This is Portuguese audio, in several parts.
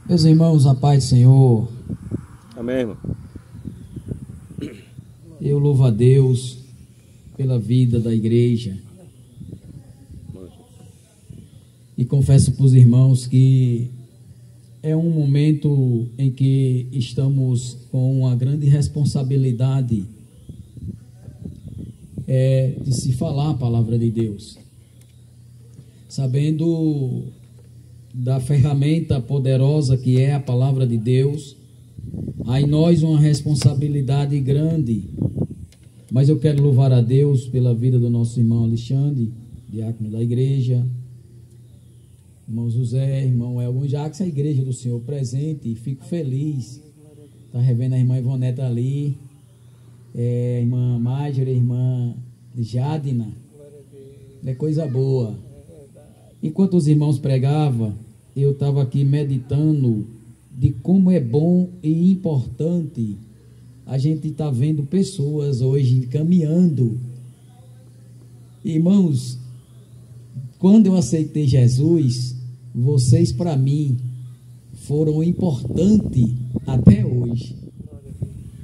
Meus irmãos, a paz do Senhor. Amém, irmão. Eu louvo a Deus pela vida da igreja. E confesso para os irmãos que é um momento em que estamos com uma grande responsabilidade de se falar a palavra de Deus, sabendo da ferramenta poderosa que é a palavra de Deus. Há em nós uma responsabilidade grande, mas eu quero louvar a Deus pela vida do nosso irmão Alexandre, diácono da igreja, irmão José, irmão Elgon Jacques, a igreja do Senhor presente, e fico feliz. Está revendo a irmã Ivoneta ali, irmã Marjorie, irmã Jadina, é coisa boa. Enquanto os irmãos pregavam, eu estava aqui meditando de como é bom e importante a gente estar vendo pessoas hoje caminhando. Irmãos, quando eu aceitei Jesus, vocês para mim foram importantes até hoje.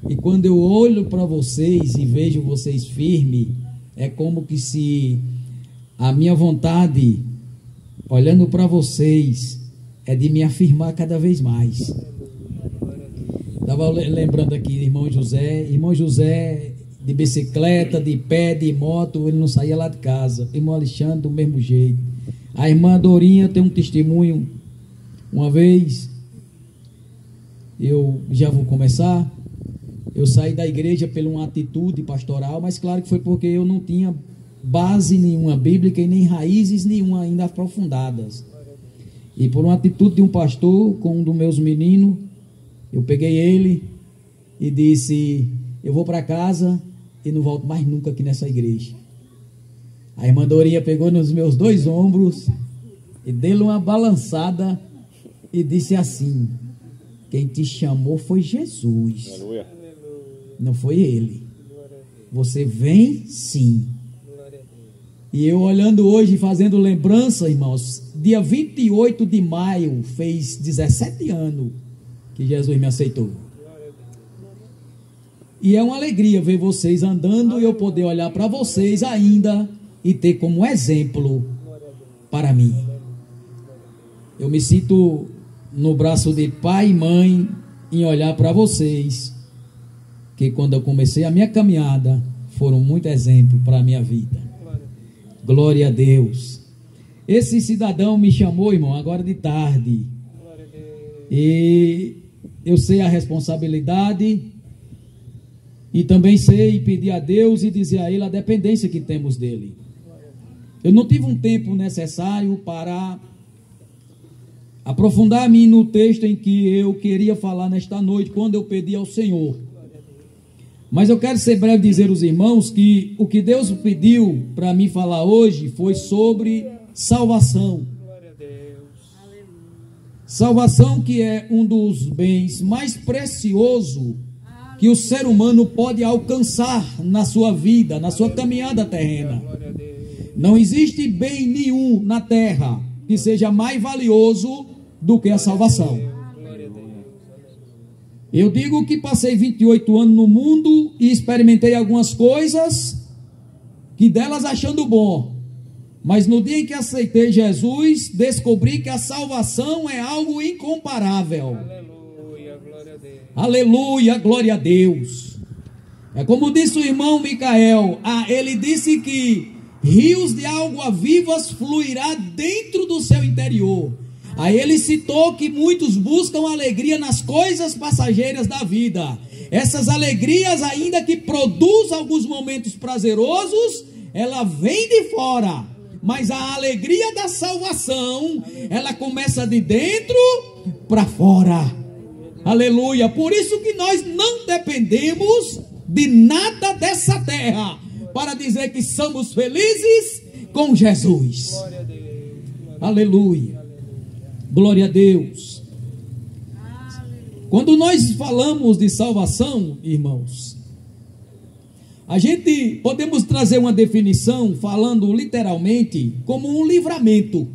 E quando eu olho para vocês e vejo vocês firmes, é como que se a minha vontade, olhando para vocês, é de me afirmar cada vez mais. Estava lembrando aqui, irmão José de bicicleta, de pé, de moto, ele não saía lá de casa. Irmão Alexandre do mesmo jeito. A irmã Dorinha tem um testemunho. Uma vez, eu já vou começar, eu saí da igreja por uma atitude pastoral, mas claro que foi porque eu não tinha base nenhuma bíblica e nem raízes nenhuma ainda aprofundadas. E por uma atitude de um pastor com um dos meus meninos, eu peguei ele e disse: eu vou para casa e não volto mais nunca aqui nessa igreja. A irmã Dorinha pegou nos meus dois ombros e deu uma balançada e disse assim: quem te chamou foi Jesus. Aleluia. Não foi ele. Você vem sim. E eu olhando hoje, fazendo lembrança, irmãos, dia 28 de maio, fez 17 anos que Jesus me aceitou. E é uma alegria ver vocês andando e eu poder olhar para vocês ainda e ter como exemplo para mim. Eu me sinto no braço de pai e mãe em olhar para vocês, que quando eu comecei a minha caminhada, foram muito exemplo para a minha vida. Glória a Deus. Esse cidadão me chamou, irmão, agora de tarde. E eu sei a responsabilidade e também sei pedir a Deus e dizer a Ele a dependência que temos dEle. Eu não tive um tempo necessário para aprofundar-me no texto em que eu queria falar nesta noite, quando eu pedi ao Senhor. Mas eu quero ser breve dizer aos irmãos que o que Deus pediu para mim falar hoje foi sobre salvação. Salvação, que é um dos bens mais preciosos que o ser humano pode alcançar na sua vida, na sua caminhada terrena. Não existe bem nenhum na terra que seja mais valioso do que a salvação. Eu digo que passei 28 anos no mundo e experimentei algumas coisas que delas achando bom. Mas no dia em que aceitei Jesus, descobri que a salvação é algo incomparável. Aleluia, glória a Deus. Aleluia, glória a Deus. É como disse o irmão Micael, ele disse que rios de água vivas fluirá dentro do seu interior. Aí ele citou que muitos buscam alegria nas coisas passageiras da vida. Essas alegrias, ainda que produzam alguns momentos prazerosos, ela vem de fora. Mas a alegria da salvação, ela começa de dentro para fora. Aleluia. Por isso que nós não dependemos de nada dessa terra para dizer que somos felizes com Jesus. Aleluia. Glória a Deus. Quando nós falamos de salvação, irmãos, a gente podemos trazer uma definição falando literalmente como um livramento.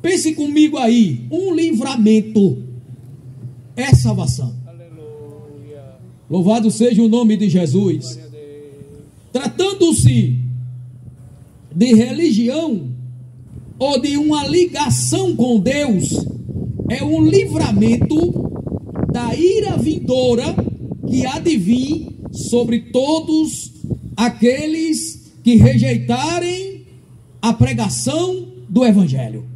Pense comigo aí, um livramento é salvação. Aleluia. Louvado seja o nome de Jesus. Glória a Deus. Tratando-se de religião ou de uma ligação com Deus, é um livramento da ira vindoura que há de vir sobre todos aqueles que rejeitarem a pregação do Evangelho.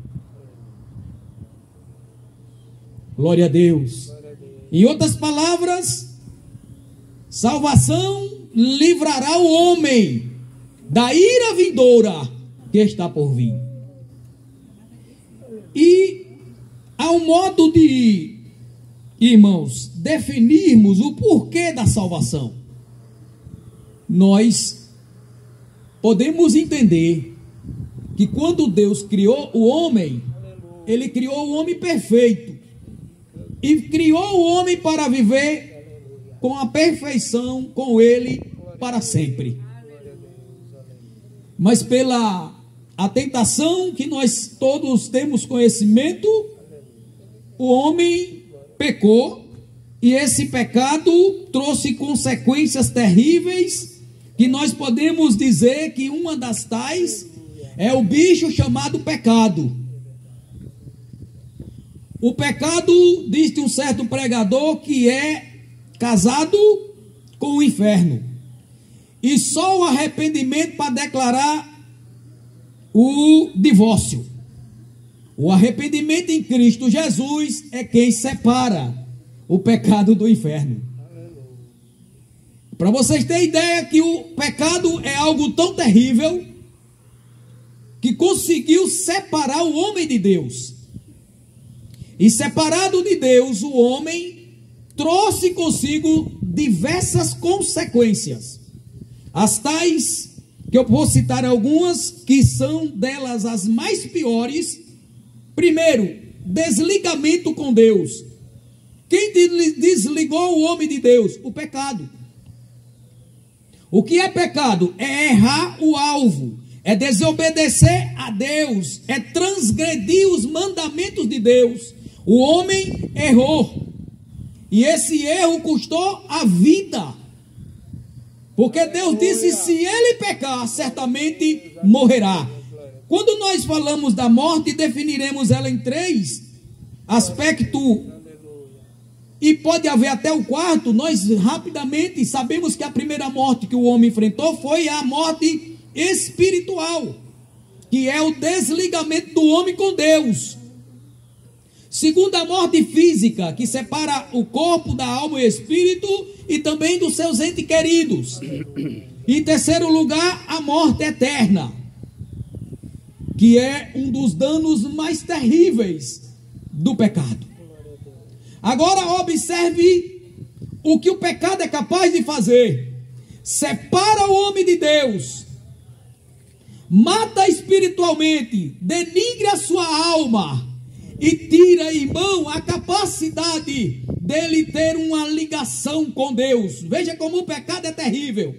Glória a Deus. Glória a Deus. Em outras palavras, salvação livrará o homem da ira vindoura que está por vir. E há um modo de, irmãos, definirmos o porquê da salvação. Nós podemos entender que quando Deus criou o homem, Ele criou o homem perfeito e criou o homem para viver com a perfeição com Ele para sempre. Mas pela a tentação que nós todos temos conhecimento, o homem pecou e esse pecado trouxe consequências terríveis, que nós podemos dizer que uma das tais é o bicho chamado pecado. O pecado, diz um certo pregador, que é casado com o inferno. E só o arrependimento para declarar o divórcio. O arrependimento em Cristo Jesus é quem separa o pecado do inferno. Para vocês terem ideia que o pecado é algo tão terrível que conseguiu separar o homem de Deus. E separado de Deus, o homem trouxe consigo diversas consequências. As tais, que eu vou citar algumas, que são delas as mais piores. Primeiro, desligamento com Deus. Quem desligou o homem de Deus? O pecado. O que é pecado? É errar o alvo, é desobedecer a Deus, é transgredir os mandamentos de Deus. O homem errou, e esse erro custou a vida, porque Deus disse: se ele pecar, certamente morrerá. Quando nós falamos da morte, definiremos ela em três aspectos, e pode haver até o quarto. Nós rapidamente sabemos que a primeira morte que o homem enfrentou foi a morte espiritual, que é o desligamento do homem com Deus. Segunda, a morte física, que separa o corpo da alma e espírito, e também dos seus entes queridos. E em terceiro lugar, a morte eterna, que é um dos danos mais terríveis do pecado. Agora observe o que o pecado é capaz de fazer: separa o homem de Deus, mata espiritualmente, denigre a sua alma e tira, irmão, a capacidade dele ter uma ligação com Deus. Veja como o pecado é terrível.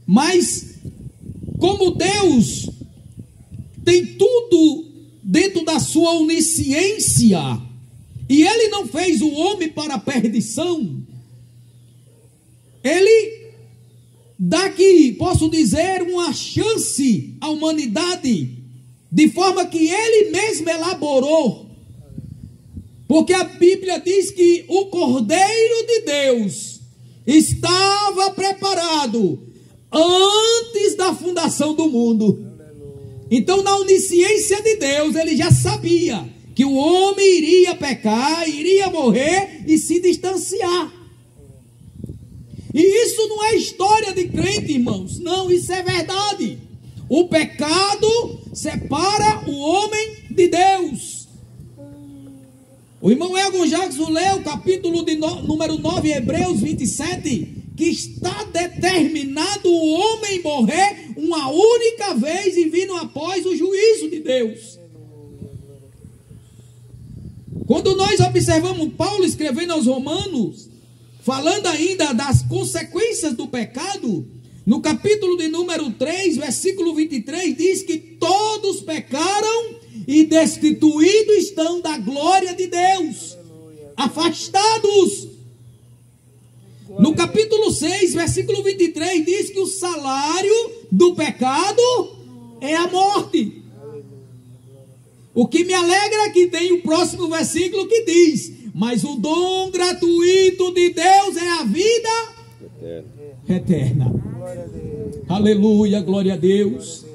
Mas como Deus tem tudo dentro da sua onisciência, e Ele não fez o homem para a perdição, Ele dá aqui, posso dizer, uma chance à humanidade, de forma que Ele mesmo elaborou. Porque a Bíblia diz que o Cordeiro de Deus estava preparado antes da fundação do mundo. Então, na onisciência de Deus, Ele já sabia que o homem iria pecar, iria morrer e se distanciar. E isso não é história de crente, irmãos. Não, isso é verdade. O pecado separa o homem de Deus. O irmão Elgon Jackson leu o capítulo número 9, Hebreus 27, que está determinado o homem morrer uma única vez e vindo após o juízo de Deus. Quando nós observamos Paulo escrevendo aos Romanos, falando ainda das consequências do pecado, No capítulo de número 3, versículo 23, diz que todos pecaram e destituídos estão da glória de Deus, afastados. No capítulo 6, versículo 23, diz que o salário do pecado é a morte. O que me alegra é que tem o próximo versículo que diz: mas o dom gratuito de Deus é a vida eterna. Aleluia, glória a Deus.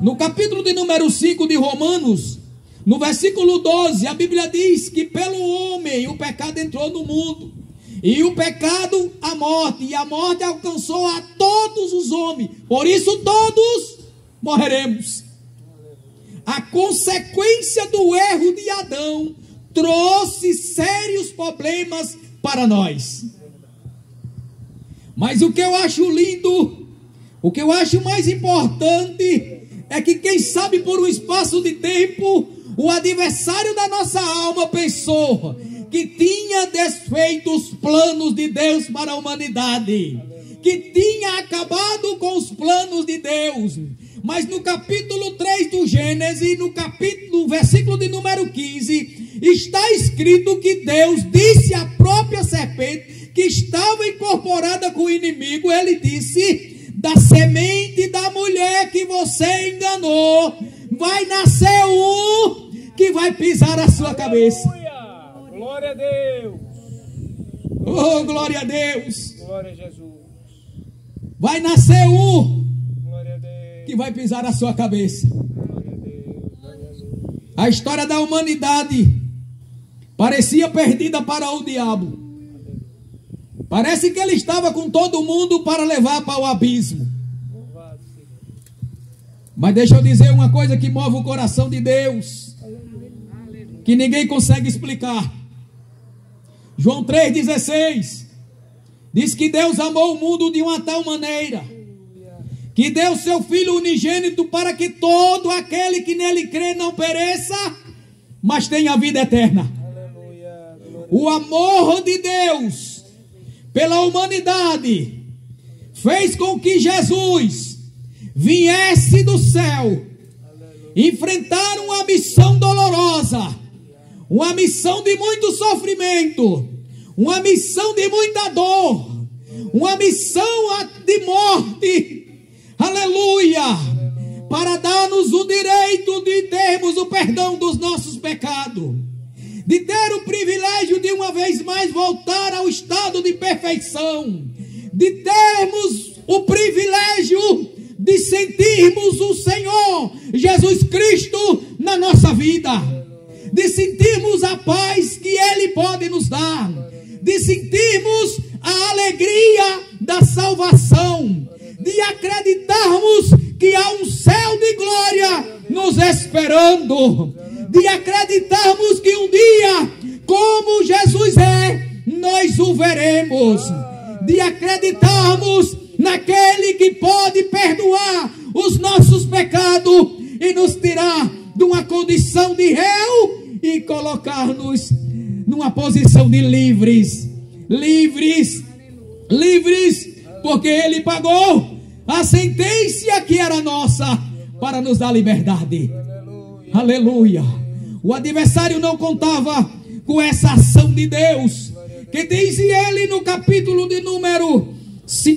No capítulo de número 5 de Romanos, no versículo 12, a Bíblia diz que pelo homem o pecado entrou no mundo, e o pecado a morte, e a morte alcançou a todos os homens, por isso todos morreremos. A consequência do erro de Adão trouxe sérios problemas para nós. Mas o que eu acho lindo, o que eu acho mais importante, é que quem sabe por um espaço de tempo, o adversário da nossa alma pensou que tinha desfeito os planos de Deus para a humanidade, que tinha acabado com os planos de Deus. Mas no capítulo 3 do Gênesis, no versículo de número 15, está escrito que Deus disse à própria serpente, que estava incorporada com o inimigo, ele disse: da semente da mulher que você enganou, vai nascer um que vai pisar a sua cabeça. Glória a Deus. Oh, glória a Deus. Glória a Jesus. Vai nascer um Glória a Deus. que vai pisar a sua cabeça. Glória a Deus. Glória a Deus. A história da humanidade parecia perdida para o diabo. Parece que ele estava com todo mundo para levar para o abismo. Louvado seja. Mas deixa eu dizer uma coisa que move o coração de Deus, que ninguém consegue explicar. João 3,16 diz que Deus amou o mundo de uma tal maneira que deu seu Filho unigênito para que todo aquele que nele crê não pereça, mas tenha vida eterna. Aleluia. O amor de Deus pela humanidade fez com que Jesus viesse do céu, enfrentar uma missão dolorosa, uma missão de muito sofrimento, uma missão de muita dor, uma missão de morte, aleluia, para dar-nos o direito de termos o perdão dos nossos pecados, de ter o privilégio de uma vez mais voltar ao estado de perfeição, de termos o privilégio de sentirmos o Senhor Jesus Cristo na nossa vida, de sentirmos a paz que Ele pode nos dar, de sentirmos a alegria da salvação, de acreditarmos que há um céu de glória nos esperando, de acreditarmos que um dia, como Jesus é, nós o veremos, de acreditarmos naquele que pode perdoar os nossos pecados e nos tirar de uma condição de réu e colocar-nos numa posição de livres, porque Ele pagou a sentença que era nossa para nos dar liberdade. Aleluia. O adversário não contava com essa ação de Deus, que diz ele no capítulo de número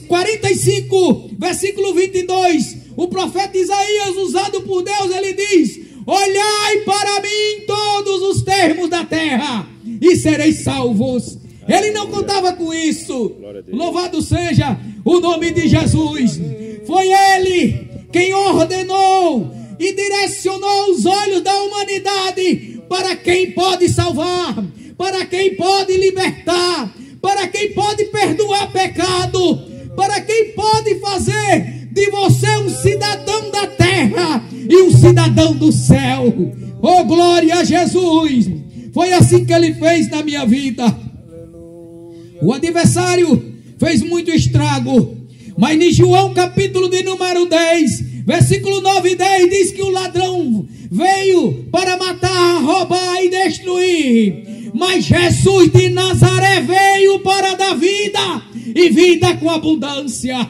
45, versículo 22, o profeta Isaías, usado por Deus, ele diz: olhai para mim todos os termos da terra e sereis salvos. Ele não contava com isso. Louvado seja o nome de Jesus. Foi Ele quem ordenou e direcionou os olhos da humanidade para quem pode salvar, para quem pode libertar, para quem pode perdoar pecado, para quem pode fazer de você um cidadão da terra e um cidadão do céu. Oh, glória a Jesus. Foi assim que Ele fez na minha vida. O adversário fez muito estrago, mas em João capítulo de número 10, versículo 9 e 10, diz que o ladrão veio para matar, roubar e destruir, mas Jesus de Nazaré veio para dar vida, e vida com abundância.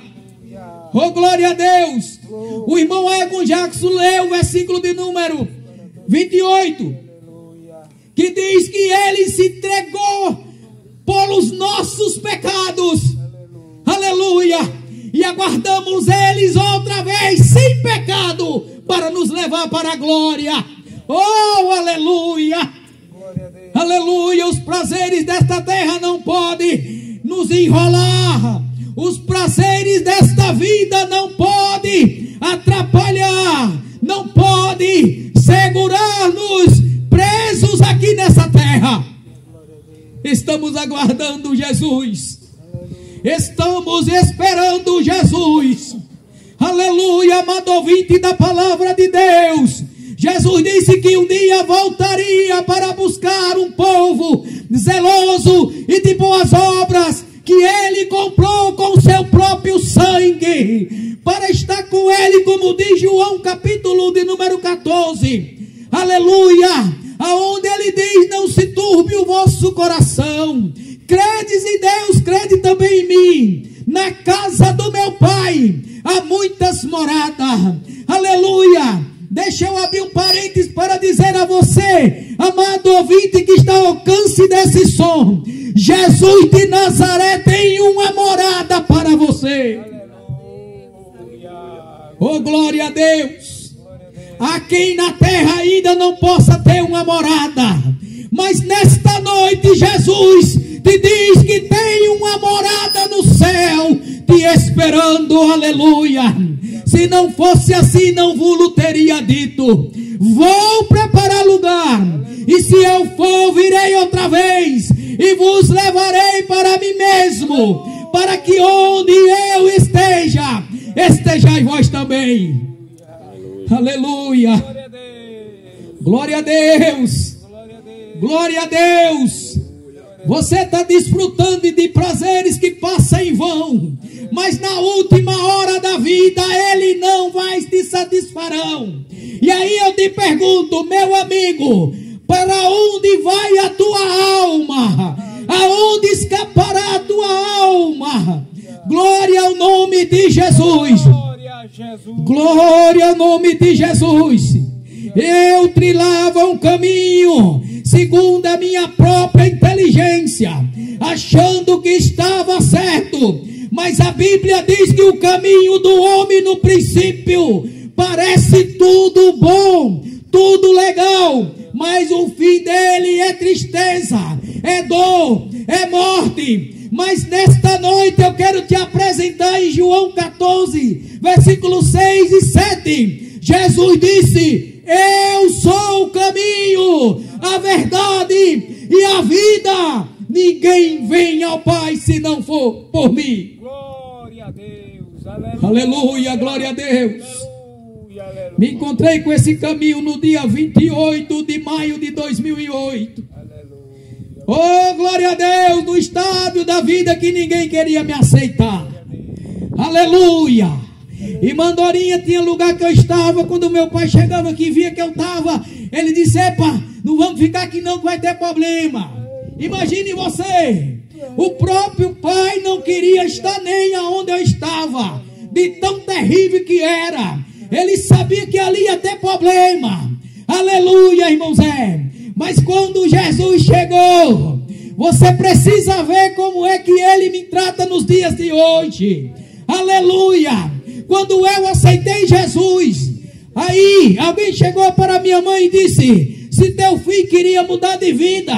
Oh, glória a Deus. O irmão Egon Jackson leu o versículo de número 28, que diz que ele se entregou pelos nossos pecados. Aleluia. E aguardamos eles outra vez sem pecado para nos levar para a glória. Oh, aleluia. Aleluia. Os prazeres desta terra não podem nos enrolar. Os prazeres desta vida não podem atrapalhar, não podem segurar-nos presos aqui nessa terra. Estamos aguardando Jesus. Estamos esperando Jesus. Aleluia, amado ouvinte da palavra de Deus. Jesus disse que um dia voltaria para buscar um povo zeloso e de boas obras, que ele comprou com seu próprio sangue, para estar com ele, como diz João capítulo de número 14. Aleluia, aonde ele diz: não se turbe o vosso coração, credes em Deus, crede também em mim. Na casa do meu pai há muitas moradas. Aleluia. Deixa eu abrir um parênteses para dizer a você, amado ouvinte que está ao alcance desse som: Jesus de Nazaré tem uma morada para você. Oh, glória a Deus. Há quem na terra ainda não possa ter uma morada, mas nesta noite Jesus te diz que tem uma morada no céu te esperando. Aleluia. Se não fosse assim, não vos teria dito: vou preparar lugar, e se eu for, virei outra vez e vos levarei para mim mesmo, para que onde eu esteja, estejais vós também. Aleluia. Glória a Deus. Glória a Deus. Você está desfrutando de prazeres que passam em vão, mas na última hora da vida ele não vai te satisfarão. E aí eu te pergunto, meu amigo, para onde vai a tua alma? Aonde escapará a tua alma? Glória ao nome de Jesus. Glória ao nome de Jesus. Eu trilhava um caminho segundo a minha própria inteligência, achando que estava certo, mas a Bíblia diz que o caminho do homem no princípio parece tudo bom, tudo legal, mas o fim dele é tristeza, é dor, é morte. Mas nesta noite eu quero te apresentar em João 14, versículos 6 e 7. Jesus disse: eu sou o caminho, a verdade e a vida. Ninguém vem ao Pai se não for por mim. Glória a Deus. Aleluia. Aleluia, glória a Deus. Aleluia, aleluia. Me encontrei com esse caminho no dia 28 de maio de 2008. Oh, glória a Deus, no estádio da vida que ninguém queria me aceitar. Aleluia. E Mandorinha tinha lugar que eu estava. Quando meu pai chegava aqui e via que eu estava, ele disse: epa, não vamos ficar aqui não que vai ter problema. Imagine você, o próprio pai não queria estar nem aonde eu estava, de tão terrível que era. Ele sabia que ali ia ter problema. Aleluia, irmão Zé. Mas quando Jesus chegou, você precisa ver como é que ele me trata nos dias de hoje. Aleluia. Quando eu aceitei Jesus, aí alguém chegou para minha mãe e disse: se teu filho queria mudar de vida,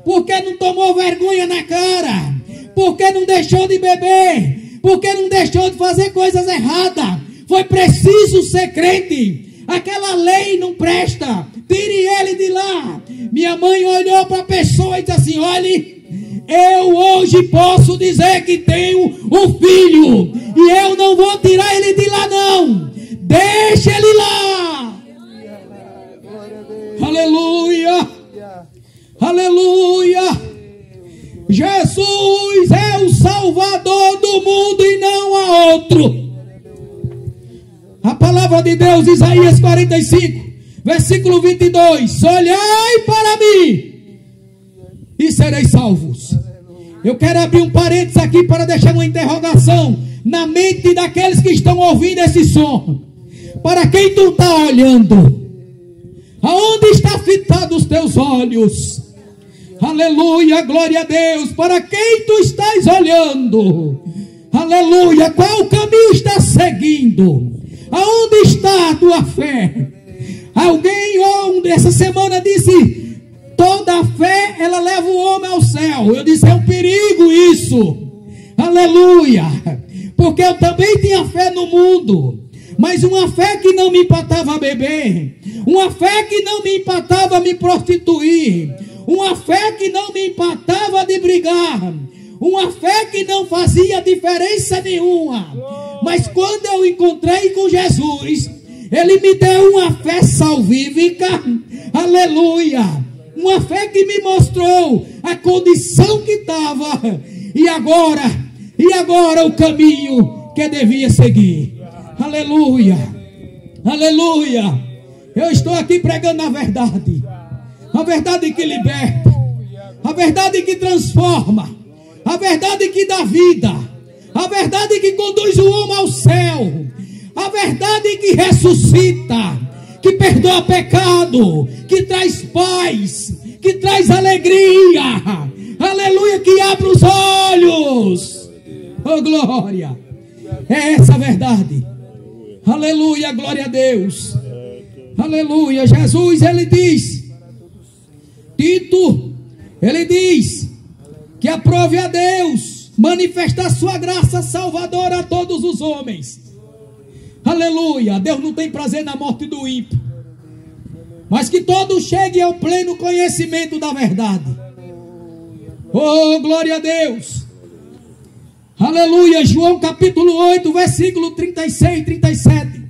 por que não tomou vergonha na cara? Por que não deixou de beber? Por que não deixou de fazer coisas erradas? Foi preciso ser crente. Aquela lei não presta, tire ele de lá. Minha mãe olhou para a pessoa e disse assim: olhe, eu hoje posso dizer que tenho um filho, e eu não vou tirar ele de lá não. Deixa ele lá. Aleluia. Aleluia. Jesus é o Salvador do mundo e não há outro. A palavra de Deus, Isaías 45, versículo 22. Olhai para mim e sereis salvos. Eu quero abrir um parênteses aqui para deixar uma interrogação na mente daqueles que estão ouvindo esse som. Para quem tu está olhando? Aonde está fitado os teus olhos? Aleluia, glória a Deus. Para quem tu estás olhando? Aleluia, qual caminho está seguindo? Aonde está a tua fé? Alguém essa semana disse: toda a fé ela leva o homem ao céu. Eu disse: é um perigo isso. Aleluia, porque eu também tinha fé no mundo, mas uma fé que não me empatava a beber, uma fé que não me empatava a me prostituir, uma fé que não me empatava de brigar, uma fé que não fazia diferença nenhuma. Mas quando eu encontrei com Jesus, Ele me deu uma fé salvífica, aleluia, uma fé que me mostrou a condição que estava, e agora o caminho que devia seguir. Aleluia, aleluia. Eu estou aqui pregando a verdade que liberta, a verdade que transforma, a verdade que dá vida, a verdade que conduz o homem ao céu, a verdade que ressuscita, que perdoa pecado, que traz paz, que traz alegria, aleluia, que abre os olhos. Oh glória, é essa a verdade. Aleluia, glória a Deus. Aleluia, Jesus, Ele diz, Tito, Ele diz que aprove a Deus manifestar sua graça salvadora a todos os homens. Aleluia, Deus não tem prazer na morte do ímpio, mas que todos cheguem ao pleno conhecimento da verdade. Oh, glória a Deus. Aleluia, João capítulo 8, versículo 36 e 37.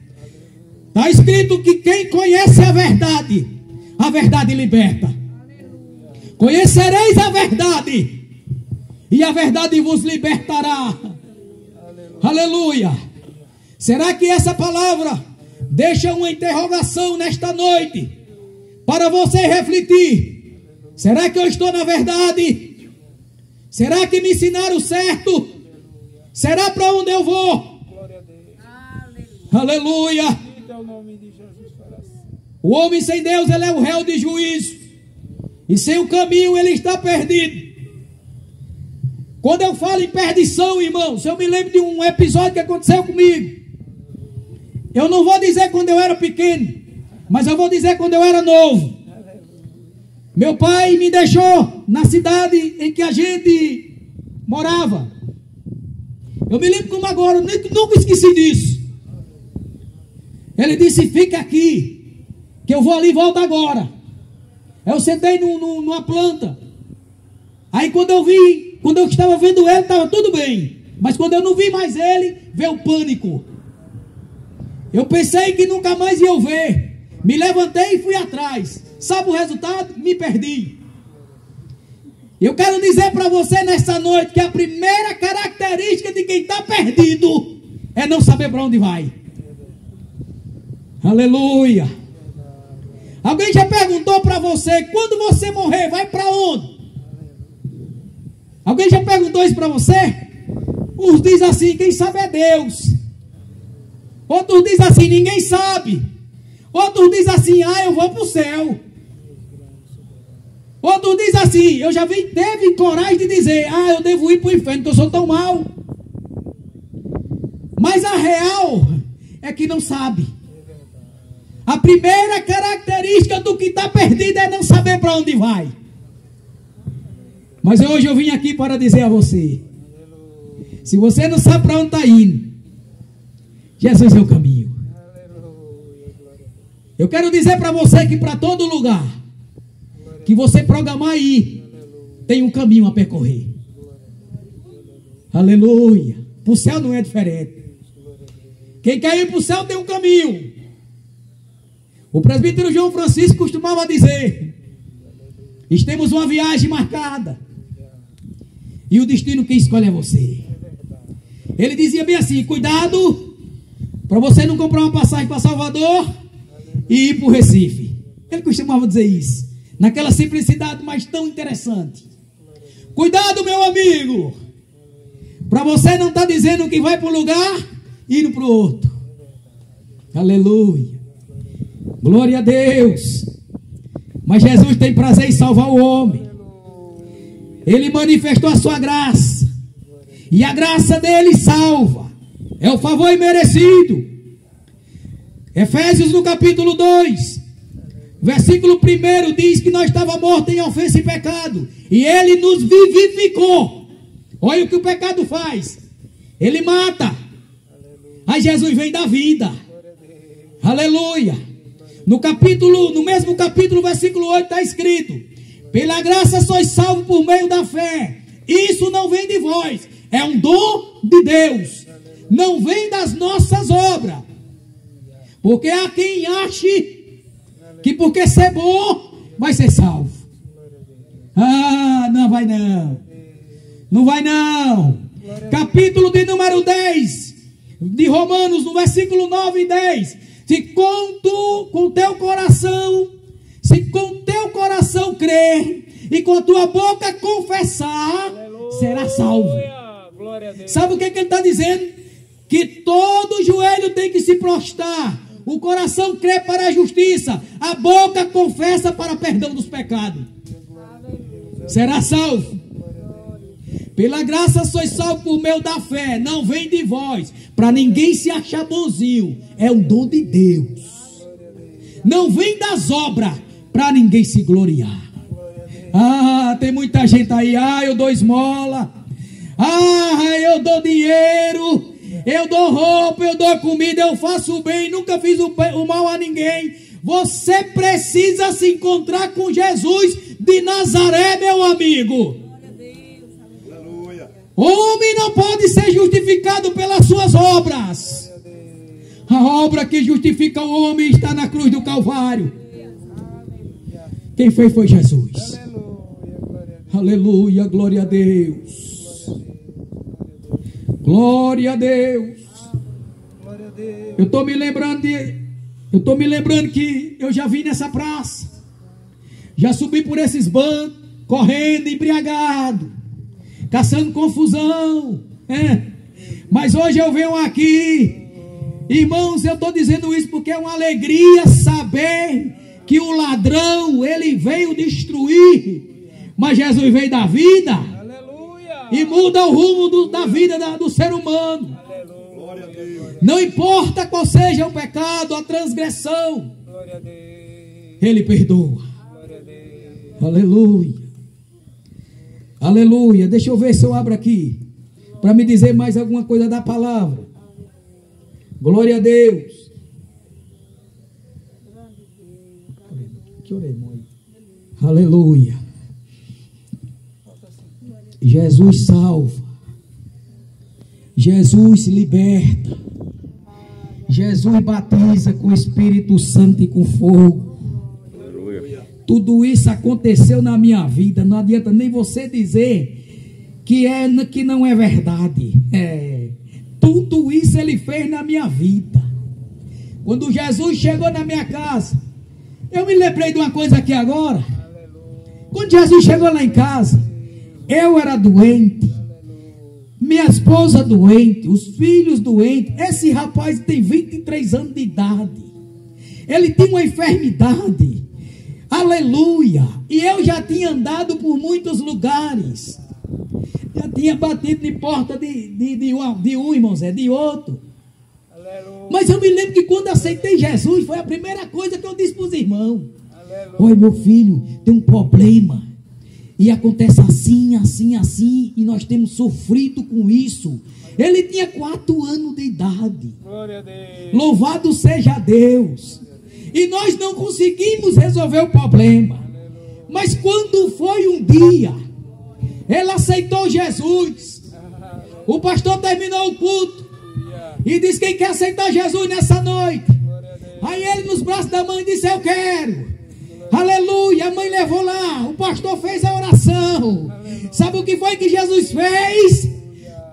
Está escrito que quem conhece a verdade liberta. Conhecereis a verdade, e a verdade vos libertará. Aleluia. Será que essa palavra deixa uma interrogação nesta noite, para você refletir? Será que eu estou na verdade? Será que me ensinaram certo? Será para onde eu vou? Aleluia. O homem sem Deus, ele é o réu de juízo, e sem o caminho ele está perdido. Quando eu falo em perdição, irmãos, eu me lembro de um episódio que aconteceu comigo. Eu não vou dizer quando eu era pequeno, mas eu vou dizer quando eu era novo. Meu pai me deixou na cidade em que a gente morava. Eu me lembro como agora, eu nunca esqueci disso. Ele disse: fica aqui, que eu vou ali e volto agora. Eu sentei numa planta. Aí quando eu estava vendo ele, estava tudo bem. Mas quando eu não vi mais ele, veio o pânico. Eu pensei que nunca mais ia ver. Me levantei e fui atrás. Sabe o resultado? Me perdi. Eu quero dizer para você nessa noite que a primeira característica de quem está perdido é não saber para onde vai. Aleluia. Alguém já perguntou para você: quando você morrer, vai para onde? Alguém já perguntou isso para você? Uns dizem assim: quem sabe é Deus. Outros dizem assim: ninguém sabe. Outros dizem assim: eu vou para o céu. Outros dizem assim: eu já teve coragem de dizer: eu devo ir para o inferno, porque eu sou tão mal. Mas a real é que não sabe. A primeira característica do que está perdido é não saber para onde vai. Mas hoje eu vim aqui para dizer a você: se você não sabe para onde está indo, Jesus é o caminho. Eu quero dizer para você que para todo lugar que você programar aí, tem um caminho a percorrer. Aleluia. Para o céu não é diferente. Quem quer ir para o céu tem um caminho. O presbítero João Francisco costumava dizer: temos uma viagem marcada, e o destino quem escolhe é você. Ele dizia bem assim: cuidado para você não comprar uma passagem para Salvador e ir para o Recife. Ele costumava dizer isso, naquela simplicidade, mas tão interessante. Cuidado, meu amigo, Para você não estar dizendo que vai para um lugar, indo para o outro. Aleluia. Glória a Deus. Mas Jesus tem prazer em salvar o homem. Ele manifestou a sua graça. E a graça dele salva. É o favor imerecido. Efésios no capítulo 2, versículo 1 diz que nós estávamos mortos em ofensa e pecado. E ele nos vivificou. Olha o que o pecado faz. Ele mata. Aí Jesus vem da vida. Aleluia. No mesmo capítulo, versículo 8 está escrito: pela graça sois salvos por meio da fé. Isso não vem de vós, é um dom de Deus. Não vem das nossas obras. Porque há quem ache que porque ser bom vai ser salvo. Ah, não vai não. Não vai não. Capítulo de número 10 de Romanos, no versículo 9 e 10. Se com teu coração crer e com a tua boca confessar, será salvo. Sabe o que ele está dizendo? Que todo joelho tem que se prostrar. O coração crê para a justiça, a boca confessa para perdão dos pecados. Será salvo. Pela graça sois salvos por meio da fé. Não vem de vós, para ninguém se achar bonzinho. É um dom de Deus. Não vem das obras, para ninguém se gloriar. Ah, tem muita gente aí. Ah, eu dou esmola. Ah, eu dou dinheiro. Eu dou roupa, eu dou comida, eu faço bem. Nunca fiz o mal a ninguém. Você precisa se encontrar com Jesus de Nazaré, meu amigo. O homem não pode ser justificado pelas suas obras. A obra que justifica o homem está na cruz do Calvário. Quem fez foi Jesus. Aleluia, glória a Deus. Glória a Deus. Eu estou me lembrando que eu já vim nessa praça. Já subi por esses bancos, correndo, embriagado, caçando confusão. Mas hoje eu venho aqui. Irmãos, eu estou dizendo isso porque é uma alegria saber que o ladrão, ele veio destruir, mas Jesus veio da vida. Aleluia. E muda o rumo da vida do ser humano. Aleluia. Não importa qual seja o pecado, a transgressão, ele perdoa. Aleluia. Aleluia. Deixa eu ver se eu abro aqui para me dizer mais alguma coisa da palavra. Glória a Deus. Aleluia. Jesus salva. Jesus liberta. Jesus batiza com o Espírito Santo e com fogo. Tudo isso aconteceu na minha vida. Não adianta nem você dizer que não é verdade. Tudo isso ele fez na minha vida. Quando Jesus chegou na minha casa, eu me lembrei de uma coisa aqui agora. Quando Jesus chegou lá em casa, eu era doente, minha esposa doente, os filhos doentes. Esse rapaz tem 23 anos de idade. Ele tinha uma enfermidade. Aleluia. E eu já tinha andado por muitos lugares. Já tinha batido de porta de um, irmão Zé, de outro. Aleluia. Mas eu me lembro que quando aceitei Jesus, foi a primeira coisa que eu disse para os irmãos. Olha, meu filho, tem um problema. E acontece assim, assim, assim. E nós temos sofrido com isso. Ele tinha 4 anos de idade. Glória a Deus. Louvado seja Deus. E nós não conseguimos resolver o problema. Mas quando foi um dia, ele aceitou Jesus. O pastor terminou o culto e disse: quem quer aceitar Jesus nessa noite? Aí ele, nos braços da mãe, disse: eu quero. Aleluia. A mãe levou lá, o pastor fez a oração. Sabe o que foi que Jesus fez?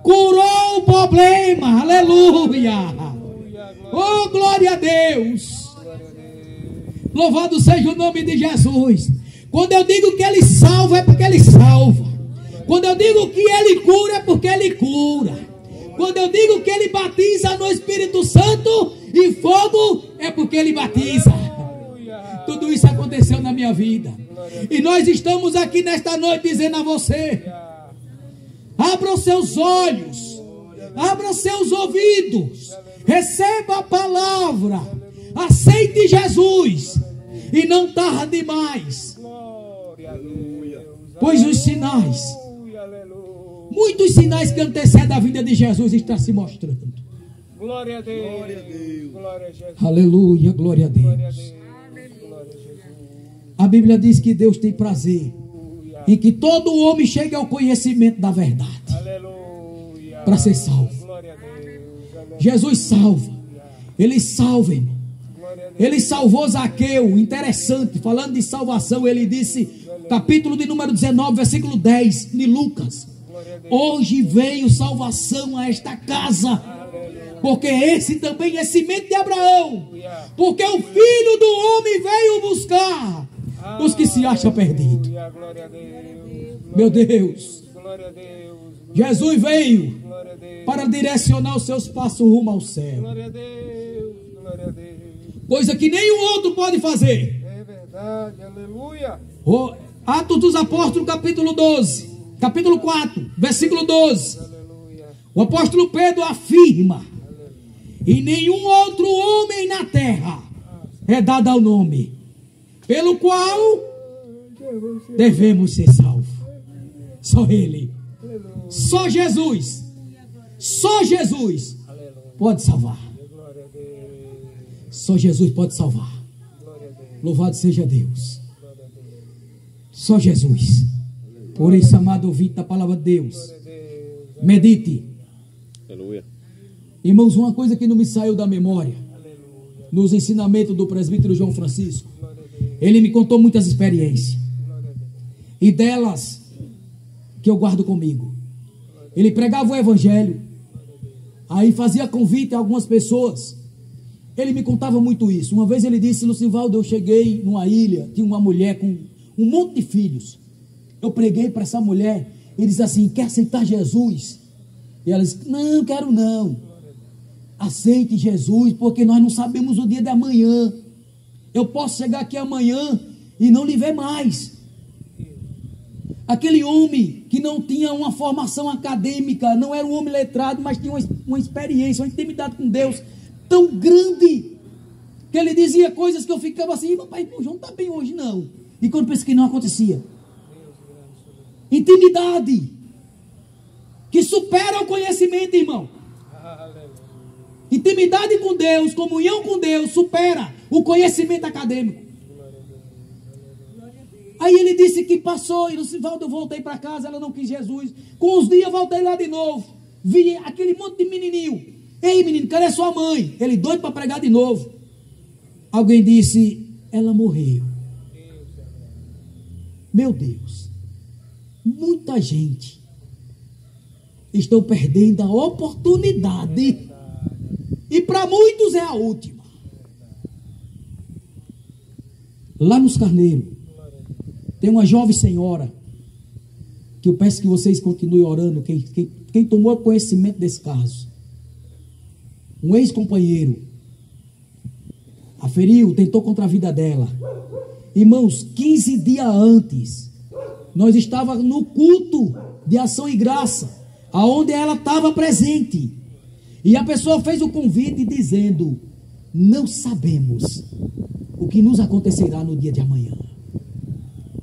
Curou o problema. Aleluia. Oh, glória a Deus. Louvado seja o nome de Jesus. Quando eu digo que ele salva, é porque ele salva. Quando eu digo que Ele cura, é porque Ele cura. Quando eu digo que Ele batiza no Espírito Santo e fogo, é porque Ele batiza. Tudo isso aconteceu na minha vida. E nós estamos aqui nesta noite dizendo a você: abra os seus olhos, abra os seus ouvidos, receba a palavra, aceite Jesus e não tarde mais, pois os sinais, muitos sinais que antecedem a vinda de Jesus estão se mostrando. Glória a Deus. Glória a Jesus. Aleluia, glória a Deus. A Bíblia diz que Deus tem prazer em que todo homem chegue ao conhecimento da verdade, para ser salvo. Jesus salva. Ele salva, irmão. Ele salvou Zaqueu. Interessante, falando de salvação, ele disse, capítulo de número 19, versículo 10 de Lucas: hoje veio salvação a esta casa, porque esse também é semente de Abraão, porque o Filho do Homem veio buscar os que se acham perdidos. Meu Deus, Jesus veio para direcionar os seus passos rumo ao céu, coisa que nenhum outro pode fazer. É verdade, aleluia. Atos dos Apóstolos, capítulo 12, capítulo 4, versículo 12. O apóstolo Pedro afirma: e nenhum outro homem na terra é dado ao nome pelo qual devemos ser salvos. Só Ele, só Jesus, só Jesus pode salvar. Só Jesus pode salvar. Louvado seja Deus. Só Jesus. Por isso, amado ouvinte da palavra de Deus, medite. Aleluia. Irmãos, uma coisa que não me saiu da memória, nos ensinamentos do presbítero João Francisco, ele me contou muitas experiências, e delas que eu guardo comigo. Ele pregava o evangelho, aí fazia convite a algumas pessoas. Ele me contava muito isso. Uma vez ele disse: Lucivaldo, eu cheguei numa ilha, tinha uma mulher com um monte de filhos. Eu preguei para essa mulher, ele disse assim: quer aceitar Jesus? E ela disse: não, quero não. Aceite Jesus, porque nós não sabemos o dia de amanhã. Eu posso chegar aqui amanhã e não lhe ver mais. Aquele homem que não tinha uma formação acadêmica, não era um homem letrado, mas tinha uma experiência, uma intimidade com Deus tão grande, que ele dizia coisas que eu ficava assim: papai, o João não está bem hoje não. E quando pensa que não acontecia, intimidade que supera o conhecimento, irmão. Intimidade com Deus, comunhão com Deus, supera o conhecimento acadêmico. Aí ele disse que passou, e Lucivaldo, eu voltei para casa, ela não quis Jesus. Com os dias eu voltei lá de novo, vi aquele monte de menininho. Ei, menino, cadê sua mãe? Ele doido para pregar de novo. Alguém disse: ela morreu. Meu Deus, muita gente estão perdendo a oportunidade, e para muitos é a última. Lá nos Carneiros tem uma jovem senhora, que eu peço que vocês continuem orando, quem tomou conhecimento desse caso. Um ex-companheiro aferiu, tentou contra a vida dela. Irmãos, 15 dias antes, nós estávamos no culto de ação e graça, aonde ela estava presente. E a pessoa fez o convite dizendo: não sabemos o que nos acontecerá no dia de amanhã.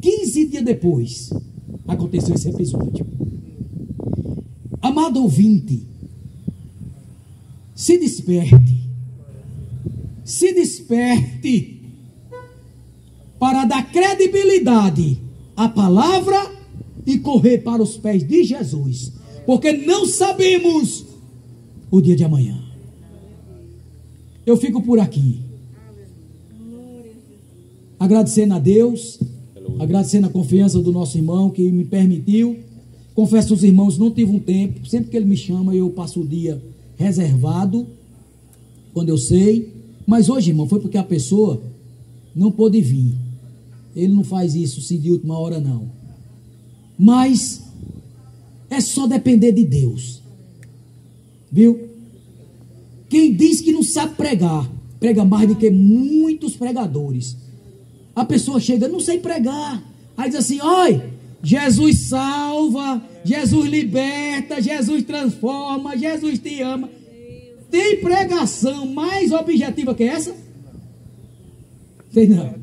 15 dias depois, aconteceu esse episódio. Amado ouvinte, se desperte para dar credibilidade à palavra e correr para os pés de Jesus, porque não sabemos o dia de amanhã. Eu fico por aqui, agradecendo a Deus, agradecendo a confiança do nosso irmão que me permitiu. Confesso aos irmãos, não tive um tempo, sempre que ele me chama eu passo o dia reservado, quando eu sei. Mas hoje, irmão, foi porque a pessoa não pôde vir. Ele não faz isso se de última hora não. Mas É só depender de Deus. Viu? Quem diz que não sabe pregar, prega mais do que muitos pregadores. A pessoa chega, não sei pregar. Aí diz assim, oi, Jesus salva, Jesus liberta, Jesus transforma, Jesus te ama. Tem pregação mais objetiva que essa? Tem não.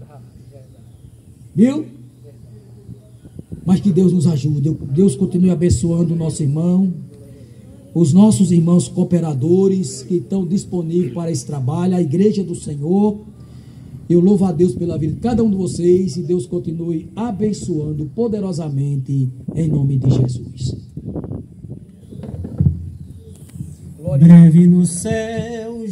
Viu? Mas que Deus nos ajude. Deus continue abençoando o nosso irmão, os nossos irmãos cooperadores que estão disponíveis para esse trabalho, a igreja do Senhor. Eu louvo a Deus pela vida de cada um de vocês e Deus continue abençoando poderosamente em nome de Jesus. Breve no céu,